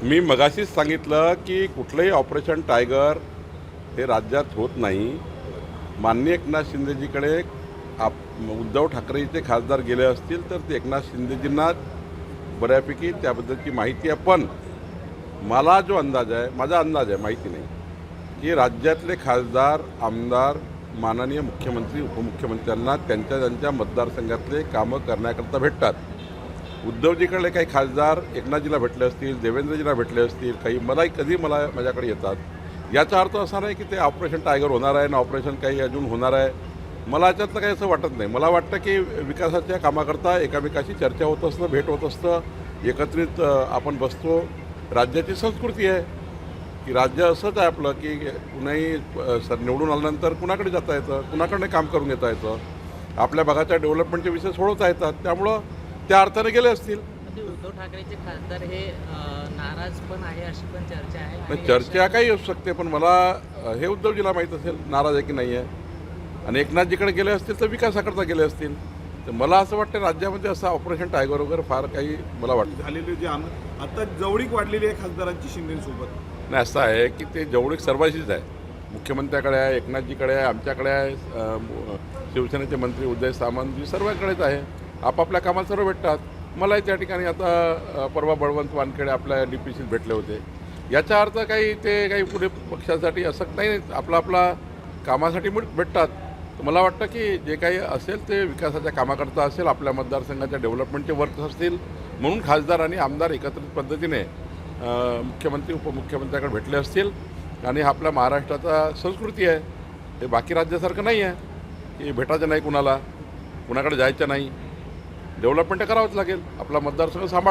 मी मगाशीच सांगितलं की कुठलंही ऑपरेशन टायगर हे राज्यात होत नाही। माननीय एकनाथ शिंदेजीकडे उद्धव ठाकरेचे खासदार गेले असतील तर ते एकनाथ शिंदेजींना बऱ्यापैकी त्याबद्दलची माहिती आहे। पण मला जो अंदाज आहे, माझा अंदाज आहे, माहिती नाही, की राज्यातले खासदार आमदार माननीय मुख्यमंत्री उपमुख्यमंत्र्यांना त्यांच्या मतदारसंघातले कामं करण्याकरता भेटतात। उद्धवजीकडे काही खासदार एकनाथजीला भेटले असतील, देवेंद्रजीला भेटले असतील, काही माझ्याकडे येतात। याचा अर्थ असा नाही की ते ऑपरेशन टायगर होणार आहे ना ऑपरेशन काही अजून होणार आहे। मला याच्यातलं काही असं वाटत नाही। मला वाटतं की विकासाच्या कामाकरता एकामेकाशी चर्चा होत असतं, भेट होत असतं, एकत्रित आपण बसतो। राज्याची संस्कृती आहे की राज्य असंच आहे आपलं की कुणाही निवडून आल्यानंतर कुणाकडे जाता येतं, कुणाकडे काम करून घेता येतं, आपल्या भागाच्या डेव्हलपमेंटचे विषय सोडवता येतात। त्यामुळं त्या अर्थाने गेले असतील। उद्धव ठाकरेचे खासदार हे नाराज पण आहे अशी पण चर्चा आहे आणि चर्चा काही असू शकते, पण मला हे उद्धवजीला माहीत असेल नाराज आहे की नाही आहे। आणि एकनाथजीकडे गेले असतील तर विकासाकरता गेले असतील। तर मला असं वाटतं राज्यामध्ये असं ऑपरेशन टायगर वगैरे फार काही मला वाटतं झालेले जे आता जवळीक वाढलेली आहे खासदारांची शिंदेसोबत। नाही। असं आहे की ते जवळीक सर्वांशीच आहे, मुख्यमंत्र्याकडे आहे, एकनाथजीकडे आहे, आमच्याकडे आहे, शिवसेनेचे मंत्री उदय सामंत सर्वांकडेच आहे। आपापल्या कामात सर्व भेटतात। मलाही त्या ठिकाणी आता परवा बळवंत वानखेडे आपल्या DPCत भेटले होते। याचा अर्थ काही पुढे पक्षासाठी असं नाही, आपला कामासाठी भेटतात। तर मला वाटतं की जे काही असेल ते विकासाच्या कामाकरता असेल, आपल्या मतदारसंघाच्या डेव्हलपमेंटचे वर्क असतील, म्हणून खासदार आणि आमदार एकत्रित पद्धतीने मुख्यमंत्री उपमुख्यमंत्र्याकडे भेटले असतील। आणि आपल्या महाराष्ट्राचा संस्कृती आहे, हे बाकी राज्यासारखं नाही आहे की भेटायचं नाही, कुणाकडे जायचं नाही। डेव्हलपमेंट करावंच लागेल, आपला मतदारसंघ सांभाळ